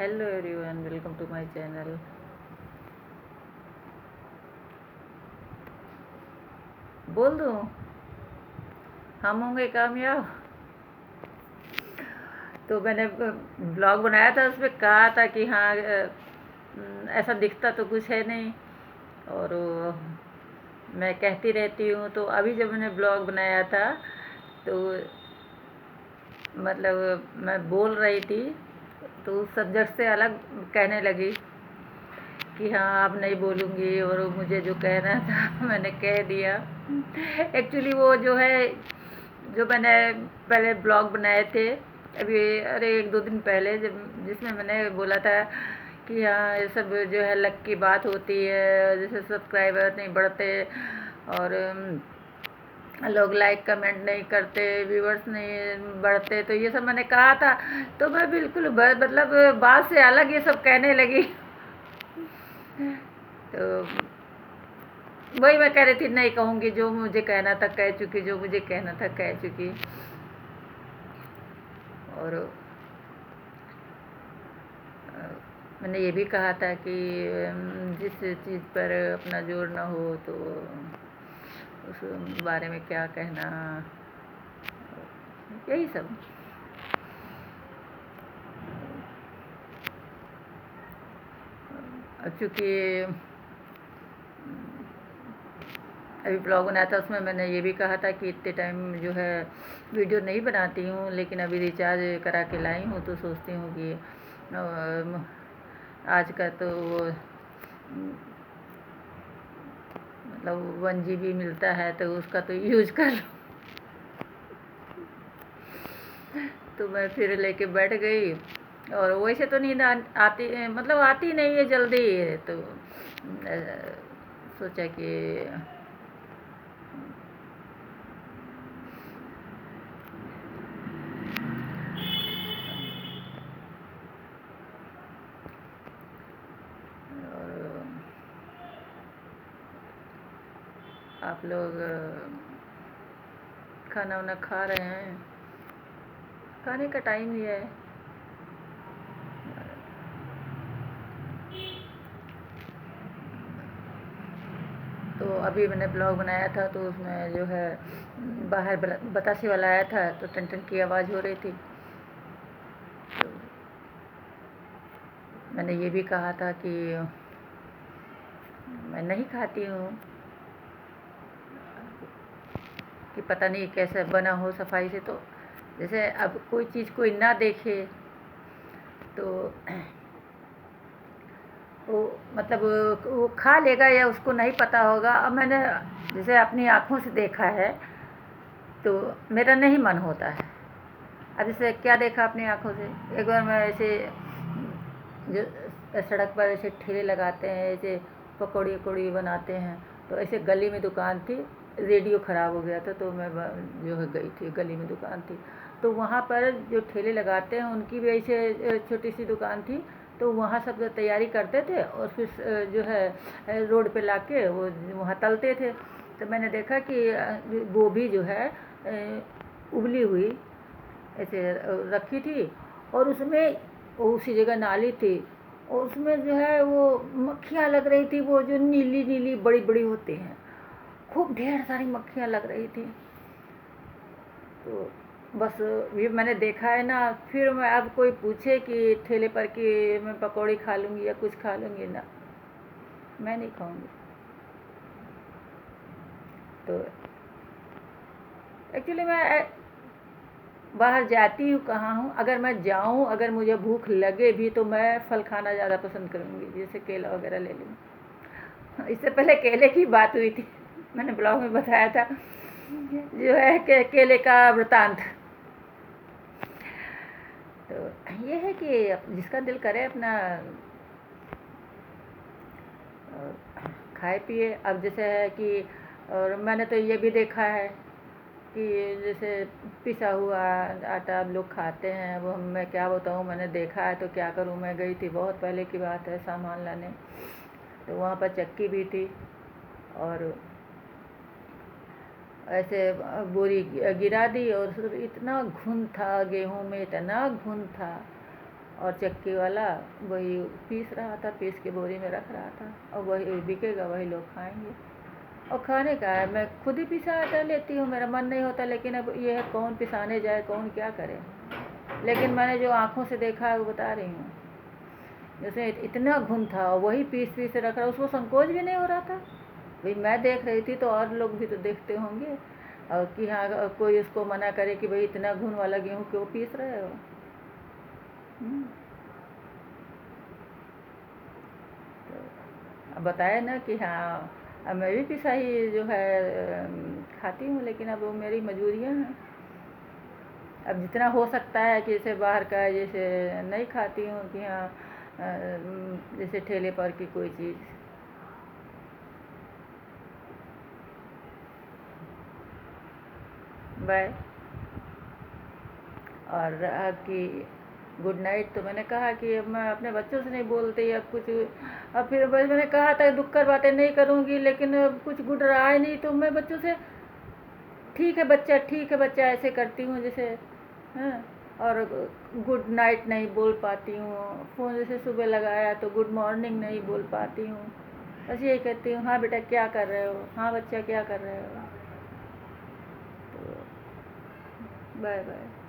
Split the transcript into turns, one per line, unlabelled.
Hello everyone, welcome to my channel. बोल दूँ हम होंगे कामयाब। तो मैंने ब्लॉग बनाया था, उसमें कहा था कि हाँ ऐसा दिखता तो कुछ है नहीं, और मैं कहती रहती हूँ। तो अभी जब मैंने ब्लॉग बनाया था तो मतलब मैं बोल रही थी तो उस सब्जेक्ट से अलग कहने लगी कि हाँ अब नहीं बोलूँगी, और मुझे जो कहना था मैंने कह दिया। एक्चुअली वो जो है, जो मैंने पहले ब्लॉग बनाए थे अभी, अरे 1-2 दिन पहले, जब जिसमें मैंने बोला था कि हाँ ये सब जो है लक की बात होती है, जैसे सब्सक्राइबर नहीं बढ़ते और लोग लाइक कमेंट नहीं करते, व्यूवर्स नहीं बढ़ते, तो ये सब मैंने कहा था। तो मैं बिल्कुल मतलब बात से अलग ये सब कहने लगी। तो वही मैं कह रही थी, नहीं कहूँगी, जो मुझे कहना था कह चुकी, जो मुझे कहना था कह चुकी। और मैंने ये भी कहा था कि जिस चीज़ पर अपना जोर ना हो तो उस बारे में क्या कहना, यही सब। अब चूँकि अभी ब्लॉग बनाया था, उसमें मैंने ये भी कहा था कि इतने टाइम जो है वीडियो नहीं बनाती हूँ, लेकिन अभी रिचार्ज करा के लाई हूँ तो सोचती हूँ कि आज का तो वो मतलब 1 GB मिलता है तो उसका तो यूज कर लूँ। तो मैं फिर लेके बैठ गई, और वैसे तो नींद आती, मतलब आती नहीं है जल्दी, तो सोचा कि और आप लोग खाना वाना खा रहे हैं, खाने का टाइम ही है। तो अभी मैंने ब्लॉग बनाया था तो उसमें जो है बाहर बतासे वाला आया था तो टन टन की आवाज़ हो रही थी। तो मैंने ये भी कहा था कि मैं नहीं खाती हूँ, कि पता नहीं कैसे बना हो सफाई से। तो जैसे अब कोई चीज़ कोई ना देखे तो वो मतलब वो खा लेगा या उसको नहीं पता होगा। अब मैंने जैसे अपनी आँखों से देखा है तो मेरा नहीं मन होता है। अब जैसे क्या देखा अपनी आँखों से, एक बार मैं ऐसे जो सड़क पर ऐसे ठेले लगाते हैं, ऐसे पकौड़ी वकौड़ी बनाते हैं, तो ऐसे गली में दुकान थी, रेडियो ख़राब हो गया था तो मैं जो है गई थी, गली में दुकान थी, तो वहाँ पर जो ठेले लगाते हैं उनकी भी ऐसे छोटी सी दुकान थी। तो वहाँ सब तैयारी करते थे और फिर जो है रोड पे लाके वो वहाँ तलते थे। तो मैंने देखा कि गोभी जो है उबली हुई ऐसे रखी थी, और उसमें उसी जगह नाली थी, और उसमें जो है वो मक्खियाँ लग रही थी, वो जो नीली नीली बड़ी बड़ी होती हैं, खूब ढेर सारी मक्खियाँ लग रही थी। तो बस ये मैंने देखा है ना, फिर मैं अब कोई पूछे कि ठेले पर कि मैं पकौड़ी खा लूँगी या कुछ खा लूँगी, ना, मैं नहीं खाऊँगी। तो एक्चुअली मैं बाहर जाती हूँ कहाँ हूँ, अगर मैं जाऊँ, अगर मुझे भूख लगे भी तो मैं फल खाना ज़्यादा पसंद करूँगी, जैसे केला वगैरह ले लूँ। इससे पहले केले की बात हुई थी, मैंने ब्लॉग में बताया था जो है केले का वृतांत। तो ये है कि जिसका दिल करे अपना खाए पिए। अब जैसे है कि, और मैंने तो ये भी देखा है कि जैसे पिसा हुआ आटा अब लोग खाते हैं, वो मैं क्या बताऊँ, मैंने देखा है तो क्या करूँ। मैं गई थी, बहुत पहले की बात है, सामान लाने, तो वहाँ पर चक्की भी थी, और ऐसे बोरी गिरा दी, और इतना घुन था गेहूँ में, इतना घुन था, और चक्की वाला वही पीस रहा था, पीस के बोरी में रख रहा था, और वही बिकेगा, वही लोग खाएंगे। और खाने का है, मैं खुद ही पिसा आटा लेती हूँ, मेरा मन नहीं होता, लेकिन अब ये है कौन पिसाने जाए, कौन क्या करे। लेकिन मैंने जो आँखों से देखा है वो बता रही हूँ। जैसे इतना घुन था और वही पीस पीस रख रहा, उसको संकोच भी नहीं हो रहा था। भाई मैं देख रही थी तो और लोग भी तो देखते होंगे, और कि हाँ कोई उसको मना करे कि भाई इतना घुन वाला गेहूँ क्यों पीस रहे हो। तो अब बताए ना कि हाँ, अब मैं भी पिसा ही जो है खाती हूँ, लेकिन अब वो मेरी मजबूरियाँ हैं। अब जितना हो सकता है कि जैसे बाहर का, जैसे नहीं खाती हूँ कि हाँ जैसे ठेले पर की कोई चीज़। बाय। और रहा कि गुड नाइट, तो मैंने कहा कि अब मैं अपने बच्चों से नहीं बोलती अब कुछ। अब फिर मैंने कहा था दुक्कर बातें नहीं करूँगी, लेकिन अब कुछ गुड रहा है नहीं, तो मैं बच्चों से ठीक है बच्चा, ठीक है बच्चा ऐसे करती हूँ जैसे। हाँ। और गुड नाइट नहीं बोल पाती हूँ, फ़ोन जैसे सुबह लगाया तो गुड मॉर्निंग नहीं बोल पाती हूँ। बस यही कहती हूँ, हाँ बेटा क्या कर रहे हो, हाँ बच्चा क्या कर रहे हो। तो बाय बाय।